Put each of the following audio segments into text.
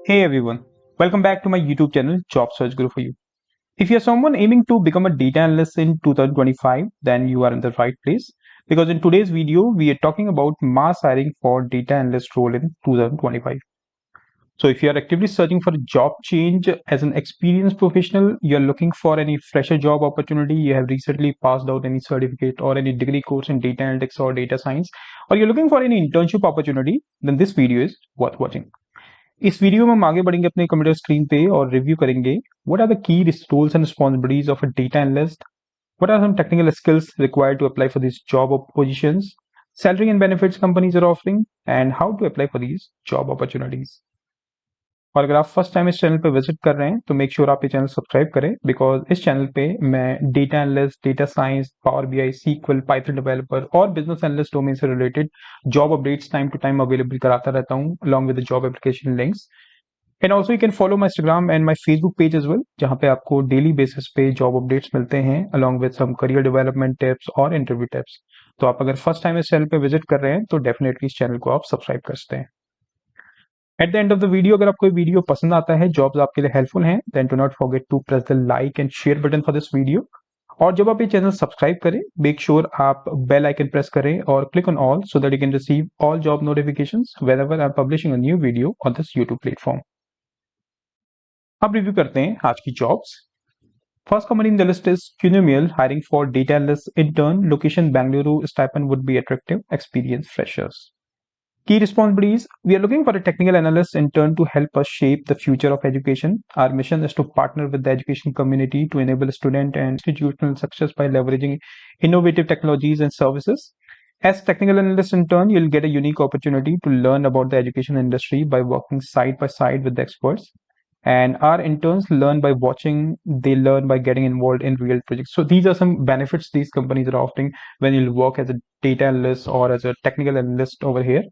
Hey everyone, welcome back to my YouTube channel Job Search Guru for you. If you're someone aiming to become a data analyst in 2025, then you are in the right place because in today's video we are talking about mass hiring for data analyst role in 2025. So if you are actively searching for a job change as an experienced professional, you're looking for any fresher job opportunity, you have recently passed out any certificate or any degree course in data analytics or data science, or you're looking for any internship opportunity, then this video is worth watching. इस video में हम आगे बढ़ेंगे अपने computer screen पे और review करेंगे what are the key roles and responsibilities of a data analyst, what are some technical skills required to apply for this job positions, salary and benefits companies are offering, and how to apply for these job opportunities. और अगर आप first time इस channel पे visit कर रहे हैं तो make sure आप ये चैनल सब्सक्राइब करें बिकॉज इस चैनल पे मैं data analyst, data science, Power BI, SQL, Python developer और बिजनेस एनालिस्ट डोमेन से related job updates time to time available कराता रहता हूँ along with the job application links. And also you can follow my Instagram and my Facebook page as well, जहाँ पे आपको daily basis पे job updates मिलते हैं along with some career development tips और इंटरव्यू टिप्स. तो आप अगर फर्स्ट टाइम इस चैनल पे विजिट कर रहे हैं तो डेफिनेटली इस चैनल को आप सब्सक्राइब कर सकते हैं. At the end of the video अगर आपको वीडियो पसंद आता है, जॉब्स आपके लिए हेल्पफुल हैं, then do not forget to press the like and share button for this video. और जब आप ये चैनल सब्सक्राइब करें, मेक श्योर आप बेल आइकन प्रेस करें और click on all so that you can receive all job notifications whenever I am publishing a new video on this YouTube platform. अब review करते हैं आज की jobs. First company in the list is CUNOMIAL, hiring for data analyst intern, location Bangalore, stipend would be attractive, experienced freshers. Key responsibilities: we are looking for a technical analyst intern to help us shape the future of education. Our mission is to partner with the education community to enable student and institutional success by leveraging innovative technologies and services. As technical analyst intern, you'll get a unique opportunity to learn about the education industry by working side by side with the experts. And our interns learn by watching, they learn by getting involved in real projects. So these are some benefits these companies are offering when you work as a data analyst or as a technical analyst over here.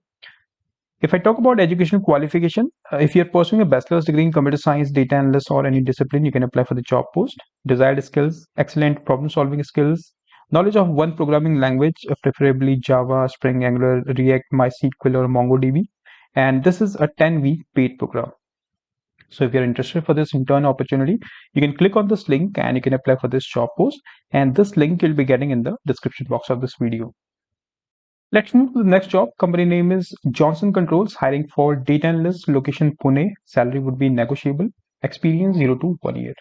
If I talk about educational qualification, if you're pursuing a bachelor's degree in computer science, data analyst, or any discipline, you can apply for the job post. Desired skills: excellent problem solving skills, knowledge of one programming language, preferably Java, Spring, Angular, React, MySQL, or MongoDB. And this is a 10-week paid program. So if you're interested for this intern opportunity, you can click on this link and you can apply for this job post. And this link you'll be getting in the description box of this video. Let's move to the next job. Company name is Johnson Controls, hiring for data analyst, location Pune, salary would be negotiable, experience 0 to 1 year.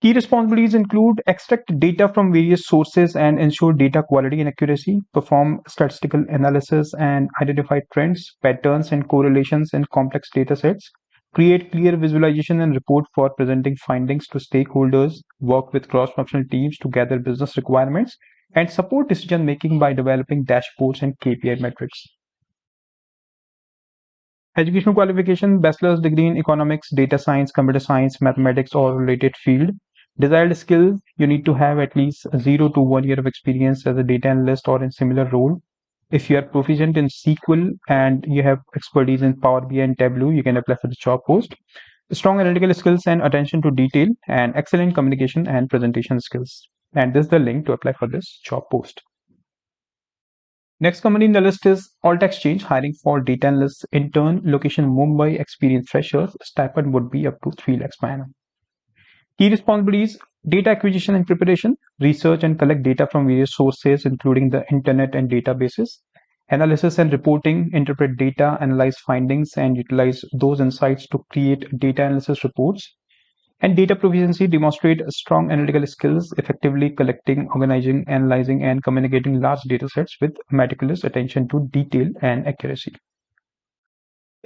Key responsibilities include extract data from various sources and ensure data quality and accuracy, perform statistical analysis and identify trends, patterns and correlations in complex data sets, create clear visualization and report for presenting findings to stakeholders, work with cross-functional teams to gather business requirements, and support decision making by developing dashboards and KPI metrics. Educational qualification: bachelor's degree in economics, data science, computer science, mathematics, or related field. Desired skills: you need to have at least 0 to 1 year of experience as a data analyst or in similar role. If you are proficient in SQL and you have expertise in Power BI and Tableau, you can apply for the job post. Strong analytical skills and attention to detail, and excellent communication and presentation skills. And this is the link to apply for this job post. Next company in the list is Alta Exchange, hiring for data analyst intern, location Mumbai, experienced freshers, stipend would be up to 3 lakhs per annum. Key responsibilities: data acquisition and preparation, research and collect data from various sources including the internet and databases, analysis and reporting, interpret data, analyze findings and utilize those insights to create data analysis reports. And data proficiency: demonstrate strong analytical skills, effectively collecting, organizing, analyzing, and communicating large data sets with meticulous attention to detail and accuracy.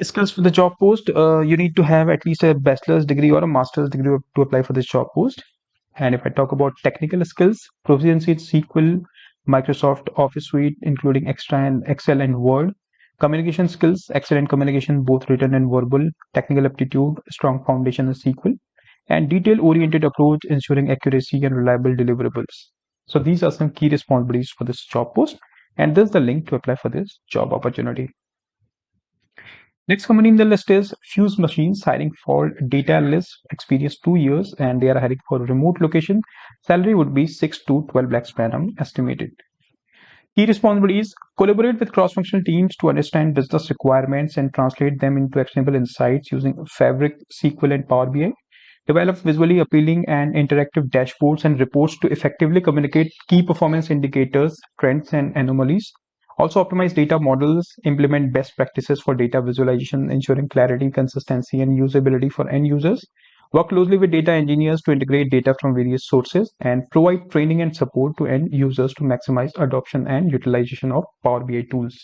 Skills for the job post: you need to have at least a bachelor's degree or a master's degree to apply for this job post. And if I talk about technical skills, proficiency in SQL, Microsoft Office Suite, including Excel and Word. Communication skills: excellent communication, both written and verbal. Technical aptitude: strong foundation in SQL. And detail-oriented approach, ensuring accuracy and reliable deliverables. So these are some key responsibilities for this job post, and this is the link to apply for this job opportunity. Next company in the list is FUSEMACHINES, hiring for data analyst, experience 2 years, and they are hiring for remote location. Salary would be 6 to 12 lakhs per annum estimated. Key responsibilities: collaborate with cross-functional teams to understand business requirements and translate them into actionable insights using Fabric, SQL, and Power BI. Develop visually appealing and interactive dashboards and reports to effectively communicate key performance indicators, trends, and anomalies. Also optimize data models, implement best practices for data visualization, ensuring clarity, consistency, and usability for end users. Work closely with data engineers to integrate data from various sources and provide training and support to end users to maximize adoption and utilization of Power BI tools.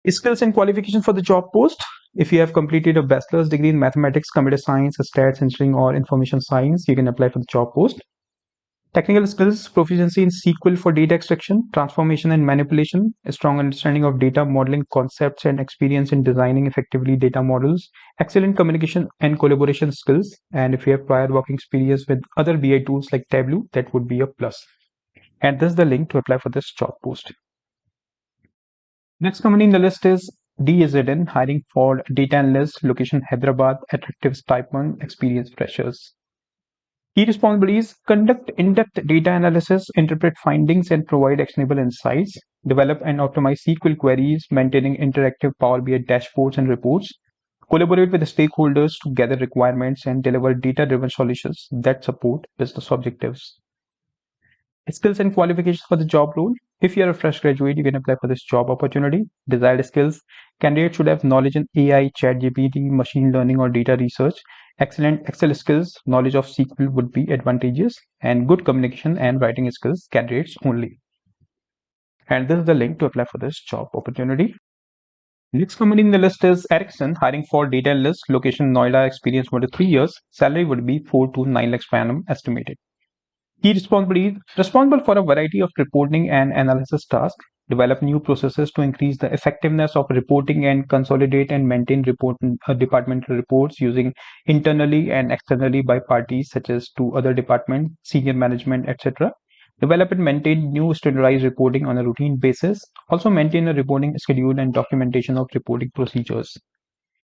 Skills and qualifications for the job post. If you have completed a bachelor's degree in mathematics, computer science, stats, engineering, or information science, you can apply for the job post. Technical skills: proficiency in SQL for data extraction, transformation, and manipulation, a strong understanding of data modeling concepts, and experience in designing effectively data models, excellent communication and collaboration skills, and if you have prior working experience with other BI tools like Tableau, that would be a plus. And this is the link to apply for this job post. Next company in the list is DAZN, hiring for data analyst, location Hyderabad, attractive stipend, experienced freshers. Key responsibilities: conduct in-depth data analysis, interpret findings, and provide actionable insights. Develop and optimize SQL queries, maintaining interactive Power BI dashboards and reports. Collaborate with the stakeholders to gather requirements and deliver data-driven solutions that support business objectives. Skills and qualifications for the job role. If you're a fresh graduate, you can apply for this job opportunity. Desired skills: candidates should have knowledge in AI, ChatGPT, machine learning, or data research. Excellent Excel skills, knowledge of SQL would be advantageous, and good communication and writing skills, candidates only. And this is the link to apply for this job opportunity. Next company in the list is Ericsson, hiring for data analyst, location Noida, experience 1 to 3 years. Salary would be 4 to 9 lakhs per annum estimated. Key responsibilities: responsible for a variety of reporting and analysis tasks. Develop new processes to increase the effectiveness of reporting and consolidate and maintain departmental reports using internally and externally by parties such as to other departments, senior management, etc. Develop and maintain new standardized reporting on a routine basis. Also maintain a reporting schedule and documentation of reporting procedures.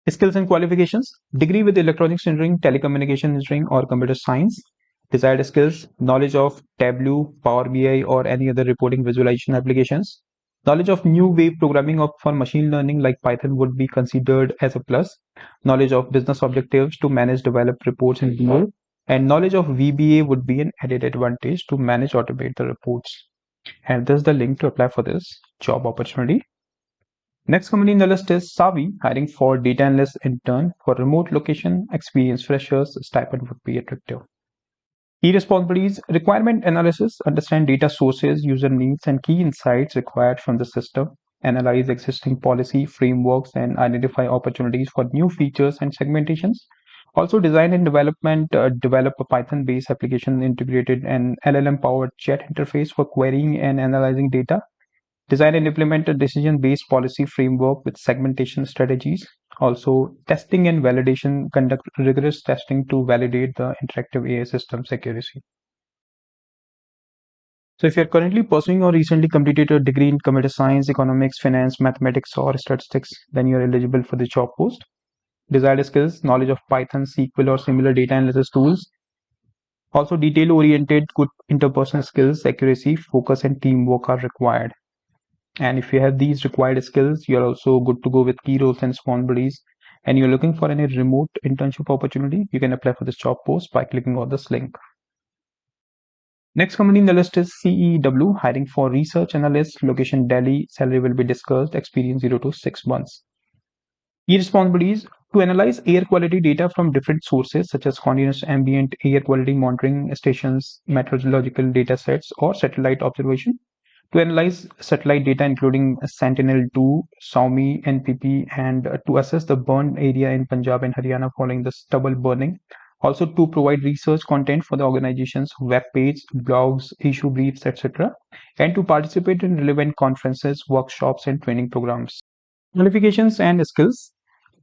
Skills and qualifications: degree with electronics engineering, telecommunication engineering, or computer science. Desired skills: knowledge of Tableau, Power BI, or any other reporting visualization applications. Knowledge of new wave programming for machine learning like Python would be considered as a plus. Knowledge of business objectives to manage developed reports in BI. And knowledge of VBA would be an added advantage to manage automate the reports. And this is the link to apply for this job opportunity. Next company in the list is Savii, hiring for data analyst intern for remote location, experienced freshers, stipend would be attractive. Key responsibilities: requirement analysis, understand data sources, user needs, and key insights required from the system. Analyze existing policy frameworks and identify opportunities for new features and segmentations. Also design and develop a Python-based application integrated an LLM-powered chat interface for querying and analyzing data. Design and implement a decision-based policy framework with segmentation strategies. Also, testing and validation, conduct rigorous testing to validate the interactive AI system's accuracy. So if you're currently pursuing or recently completed a degree in computer science, economics, finance, mathematics, or statistics, then you're eligible for the job post. Desired skills: knowledge of Python, SQL, or similar data analysis tools. Also, detail-oriented, good interpersonal skills, accuracy, focus, and teamwork are required. And if you have these required skills, you're also good to go with key roles and responsibilities. And you're looking for any remote internship opportunity, you can apply for this job post by clicking on this link. Next company in the list is CEEW, hiring for research analyst, location Delhi, salary will be discussed, experience 0 to 6 months. Key responsibilities: to analyze air quality data from different sources such as continuous ambient air quality monitoring stations, meteorological data sets, or satellite observation. To analyze satellite data including Sentinel-2, Savii, NPP, and to assess the burned area in Punjab and Haryana following the stubble burning. Also to provide research content for the organization's web page, blogs, issue briefs, etc. And to participate in relevant conferences, workshops, and training programs. Qualifications and skills: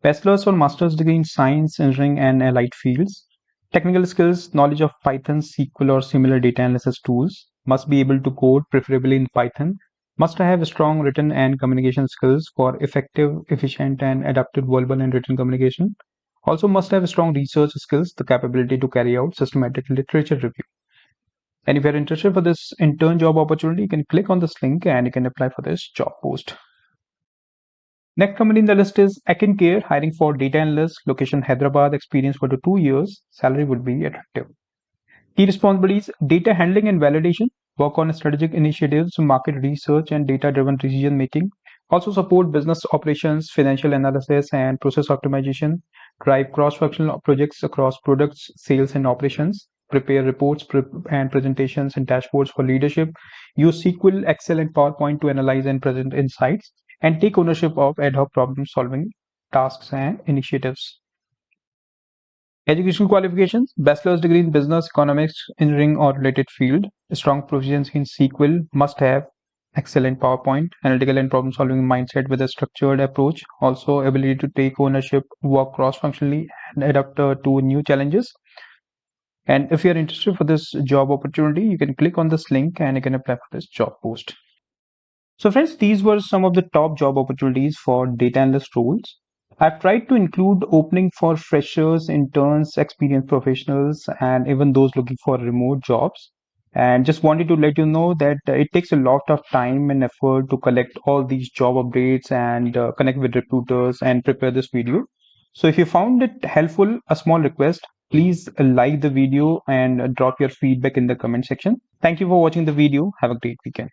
bachelor's or master's degree in science, engineering, and allied fields. Technical skills: knowledge of Python, SQL, or similar data analysis tools. Must be able to code, preferably in Python. Must have strong written and communication skills for effective, efficient, and adaptive verbal and written communication. Also must have strong research skills, the capability to carry out systematic literature review. And if you're interested for this intern job opportunity, you can click on this link and you can apply for this job post. Next company in the list is Ekincare, hiring for data analyst, location Hyderabad, experience for 2 years, salary would be attractive. Key responsibilities: data handling and validation, work on strategic initiatives, market research, and data-driven decision making. Also support business operations, financial analysis, and process optimization. Drive cross-functional projects across products, sales, and operations. Prepare reports and presentations and dashboards for leadership. Use SQL, Excel, and PowerPoint to analyze and present insights. And take ownership of ad hoc problem-solving tasks and initiatives. Education qualifications: bachelor's degree in business, economics, engineering, or related field. Strong proficiency in SQL, must have. Excellent PowerPoint, analytical and problem solving mindset with a structured approach. Also, ability to take ownership, work cross functionally, and adapt to new challenges. And if you are interested for this job opportunity, you can click on this link and you can apply for this job post. So friends, these were some of the top job opportunities for data analyst roles. I've tried to include opening for freshers, interns, experienced professionals, and even those looking for remote jobs. And just wanted to let you know that it takes a lot of time and effort to collect all these job updates and connect with recruiters and prepare this video. So if you found it helpful, a small request, please like the video and drop your feedback in the comment section. Thank you for watching the video. Have a great weekend.